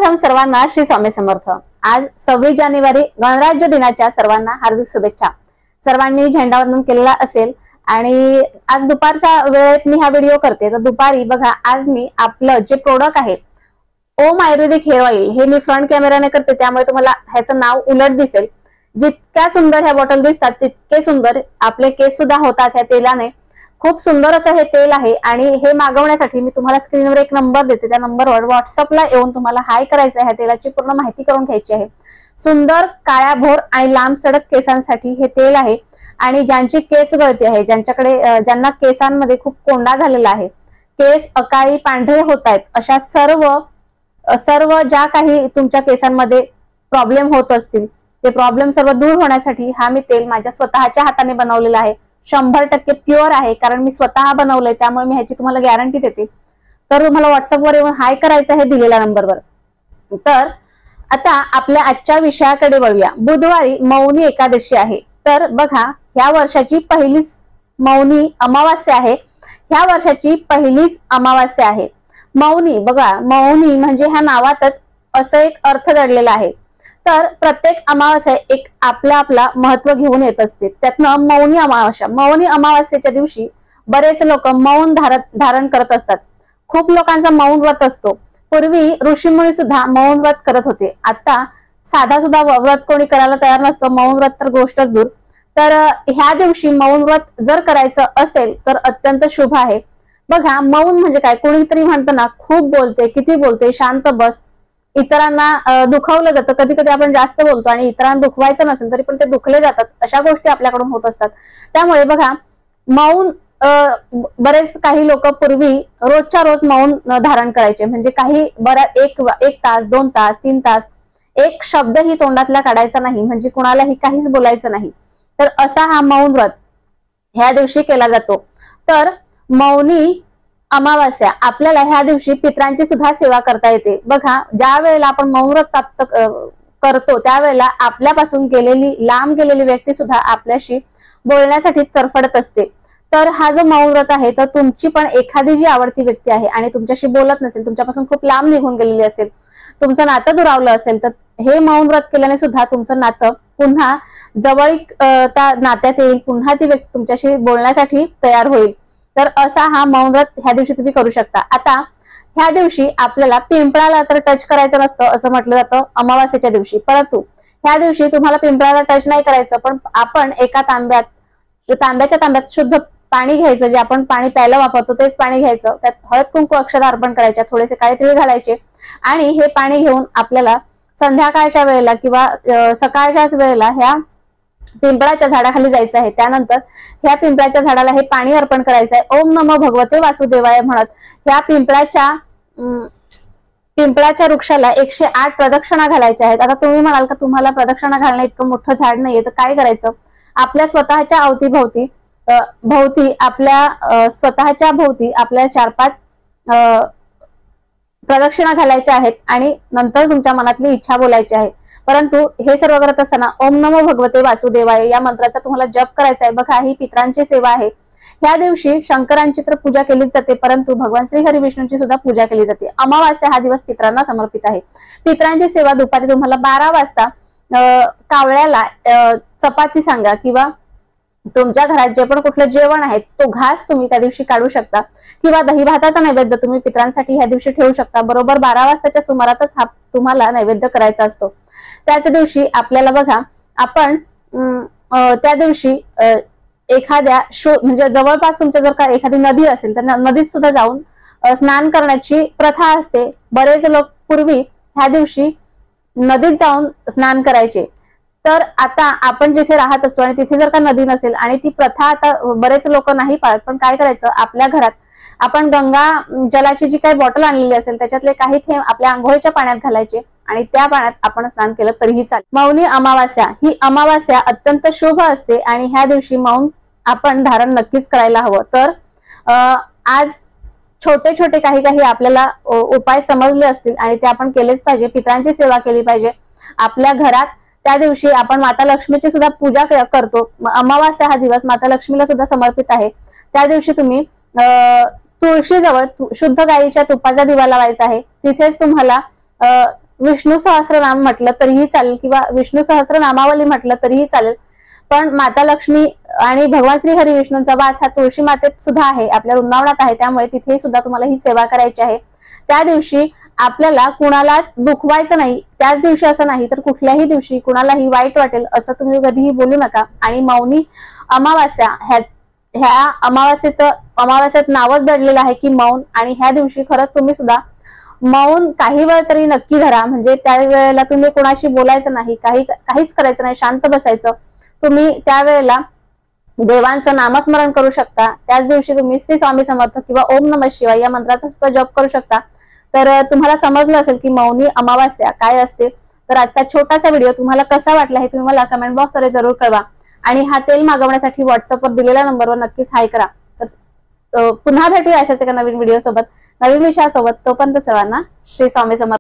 सर्वप्रथम सर्वांना श्री स्वामी समर्थ। आज 26 जानेवारी गणराज्य दिनाच्या सर्वांना हार्दिक शुभेच्छा। सर्वांनी झेंडावंदन केलेला असेल आणि आज दुपारच्या वेळेत मी हा व्हिडिओ करते। तर दुपारी बघा, आज मी आपलं जे प्रोडक्ट आहे ओम आयुर्वेदिक हेअर ऑइल, हे मी फ्रंट कॅमेराने करते त्यामुळे तुम्हाला ह्याचं नाव उलट दिसेल। जितक्या सुंदर ह्या बॉटल दिसतात तितके सुंदर आपले केस सुद्धा होतात ह्या तेलाने। खूप सुंदर असं हे तेल आहे आणि हे मागवण्यासाठी मी तुम्हाला स्क्रीनवर एक नंबर देते, त्या नंबरवर व्हॉट्सअपला येऊन तुम्हाला हाय करायचं आहे। ह्या तेलाची पूर्ण माहिती करून घ्यायची आहे। सुंदर काळ्या भोर आणि लांब सडक केसांसाठी हे तेल आहे आणि ज्यांची केस गळती आहे, ज्यांना केसांमध्ये खूप कोंडा झालेला आहे, केस अकाळी पांढरे होत आहेत, अशा सर्व ज्या काही तुमच्या केसांमध्ये प्रॉब्लेम होत असतील ते प्रॉब्लेम सर्व दूर होण्यासाठी हा मी तेल माझ्या स्वतःच्या हाताने बनवलेला आहे। 100% प्युअर आहे, कारण मी स्वतः बनवलंय त्यामुळे मी ह्याची तुम्हाला गॅरंटी देते। तर तुम्हाला व्हॉट्सअपवर येऊन हाय करायचं आहे दिलेल्या नंबरवर। तर आता आपल्या आजच्या विषयाकडे वळूया। बुधवारी मौनी एकादशी आहे। तर बघा, ह्या वर्षाची पहिलीच मौनी अमावास्या आहे। ह्या वर्षाची पहिलीच अमावास्या आहे। मौनी बघा, मौनी म्हणजे ह्या नावातच असं एक अर्थ दडलेला आहे। तर प्रत्येक अमावास्या एक आपला महत्व घेऊन येत असते। त्यातनं मौनी अमावास्येच्या दिवशी बरेच लोक मौन धारण करत असतात। खूप लोकांचा मौन व्रत असतो। पूर्वी ऋषीमुनी सुद्धा मौन व्रत करत होते। आता साधा सुद्धा व्रत कोणी करायला तयार नसतं, मौन व्रत तर गोष्टच दूर। तर ह्या दिवशी मौन व्रत जर करायचं असेल तर अत्यंत शुभ आहे। बघा, मौन म्हणजे काय? कोणीतरी म्हणतं ना, खूप बोलते, किती बोलते, शांत बस, इतरांना दुखावलं जातं। कधी कधी आपण जास्त बोलतो आणि इतरांना दुखवायचं नसेल तरी पण ते दुखले जातात, अशा गोष्टी आपल्याकडून होत असतात। त्यामुळे बघा, मौन बरेच काही लोक पूर्वी रोजच्या रोज मौन धारण करायचे, म्हणजे काही एक तास, 2 तास, 3 तास एक शब्दही तोंडातला काढायचा नाही, म्हणजे कुणालाही काहीच बोलायचं नाही। तर असा हा मौन व्रत ह्या दिवशी केला जातो। तर मौनी अमावास्या आपल्याला ह्या दिवशी पितरांची सुद्धा सेवा करता येते। बघा, ज्या वेळेला आपण मौन व्रत प्राप्त करतो त्यावेळेला आपल्यापासून लांब गेलेली व्यक्ती सुद्धा आपल्याशी बोलण्यासाठी तरफडत असते। तर हा जो मौन व्रत आहे, तर तुमची पण एखादी जी आवडती व्यक्ती आहे आणि तुमच्याशी बोलत नसेल, तुमच्यापासून खूप लांब निघून गेलेली असेल, तुमचं नातं दुरावलं असेल, तर हे मौन व्रत केल्याने सुद्धा तुमचं नातं पुन्हा जवळीक त्या नात्यात येईल, पुन्हा ती व्यक्ती तुमच्याशी बोलण्यासाठी तयार होईल। तर असा हा मौन व्रत ह्या दिवशी तुम्ही करू शकता। आता ह्या दिवशी आपल्याला पिंपळाला तर टच करायचं नसतं असं म्हटलं जातं अमावास्येच्या दिवशी, परंतु ह्या दिवशी तुम्हाला पिंपळाला टच नाही करायचं, पण आपण एका तांब्याच्या तांब्यात शुद्ध पाणी घ्यायचं, जे आपण पाणी प्यायला वापरतो तेच पाणी घ्यायचं, त्यात हळद कुंकू अक्षता अर्पण करायच्या, थोडेसे काळे तीळ घालायचे आणि हे पाणी घेऊन आपल्याला संध्याकाळच्या वेळेला किंवा सकाळच्याच वेळेला ह्या पिंपळाच्या झाडाखाली जायचं आहे। त्यानंतर ह्या पिंपळाच्या झाडाला हे पाणी अर्पण करायचं आहे। ओम नमो भगवते वासुदेवाय म्हणत ह्या पिंपळाच्या वृक्षाला 108 प्रदक्षिणा घालायच्या आहेत। आता तुम्ही म्हणाल का तुम्हाला प्रदक्षिणा घालणं इतकं मोठं झाड नाहीये, तर काय करायचं? आपल्या स्वतःच्या भोवती आपल्या 4-5 प्रदक्षिणा घालायच्या आहेत आणि नंतर तुमच्या मनातली इच्छा बोलायची आहे। परंतु हे सर्व करत असताना ओम नमो भगवते वासुदेवाय या मंत्राचा तुम्हाला जप करायचा आहे। बघा, ही पितरांची सेवा आहे। ह्या दिवशी शंकरांची तर पूजा केलीच जाते, परंतु भगवान श्री हरी विष्णूंची सुद्धा पूजा केली जाते। अमावास्या हा दिवस पितरांना समर्पित आहे। पितरांची सेवा दुपारी तुम्हाला 12 वाजता कावळ्याला चपाती सांगा किंवा तुमच्या घरात जे पण कुठलं जेवण आहे तो घास तुम्ही त्या दिवशी काढू शकता, किंवा दही भाताचा नैवेद्य तुम्ही पितरांसाठी ह्या दिवशी ठेवू शकता। बरोबर 12 वाजताच्या सुमारातच हा तुम्हाला नैवेद्य करायचा असतो। त्याच दिवशी आपल्याला बघा, आपण त्या दिवशी एखाद्या म्हणजे जवळपास तुमच्या जर का एखादी नदी असेल तर नदीत सुद्धा जाऊन स्नान करण्याची प्रथा असते। बरेच लोक पूर्वी ह्या दिवशी नदीत जाऊन स्नान करायचे। तर आता आपण जिथे राहत असतो आणि तिथे जर का नदी नसेल आणि ती प्रथा आता बरेच लोक नाही पाळत, पण काय करायचं, आपल्या घरात आपण गंगा जलाची जी काही बॉटल आणलेली असेल त्याच्यातले काही थेंब आपल्या आंघोळीच्या पाण्यात घालायचे आणि त्या पाण्यात आपण स्नान केलं तरीही चालेल। मौनी अमावास्या ही अमावास्या अत्यंत शुभ असते आणि ह्या दिवशी मौन आपण धारण नक्कीच करायला हवं। तर आज छोटे छोटे काही आपल्याला उपाय समजले असतील आणि ते आपण केलेच पाहिजे। पितरांची सेवा केली पाहिजे। आपल्या घरात त्या दिवशी आपण माता लक्ष्मीची सुद्धा पूजा करतो। अमावास्या हा दिवस माता लक्ष्मीला सुद्धा समर्पित आहे। त्या दिवशी तुम्ही तुळशीजवळ शुद्ध गायीच्या तुपाचा दिवा लावायचा आहे। तिथेच तुम्हाला विष्णू सहस्रनाम म्हटलं तरीही चालेल किंवा विष्णू सहस्रनामावली म्हटलं तरीही चालेल, पण माता लक्ष्मी आणि भगवान श्री हरी विष्णूंचा वास हा तुळशी मातेत सुद्धा आहे, आपल्या वृंदावनात आहे, त्यामुळे तिथे सुद्धा तुम्हाला ही सेवा करायची आहे। त्या दिवशी आपल्याला कुणालाच दुखवायचं नाही, त्याच दिवशी असं नाही तर कुठल्याही दिवशी कुणालाही वाईट वाटेल असं तुम्ही कधीही बोलू नका। आणि मौनी अमावास्या ह्या अमावास्यात नावच दडलेलं आहे की मौन, आणि ह्या दिवशी खरंच तुम्ही सुद्धा मौन काही वेळ तरी नक्की धरा, म्हणजे त्या वेळेला तुम्ही कोणाशी बोलायचं नाही, काहीच करायचं नाही, शांत बसायचं। तुम्ही त्यावेळेला देवांचं नामस्मरण करू शकता, त्याच दिवशी तुम्ही श्री स्वामी समर्थ किंवा ओम नमः शिवाय या मंत्राचा सुद्धा जप करू शकता। तर तुम्हाला समजलं असेल की मौनी अमावास्या काय असते। तर आजचा छोटासा व्हिडिओ तुम्हाला कसा वाटला हे तुम्ही मला कमेंट बॉक्समध्ये जरूर कळवा, आणि हा तेल मागवण्यासाठी व्हॉट्सअपवर दिलेल्या नंबरवर नक्कीच हाय करा। तर पुन्हा भेटूया अशाच एका नवीन व्हिडिओ सोबत, नवीन विषयासोबत। तोपर्यंत सर्वांना श्री स्वामी समर्थ।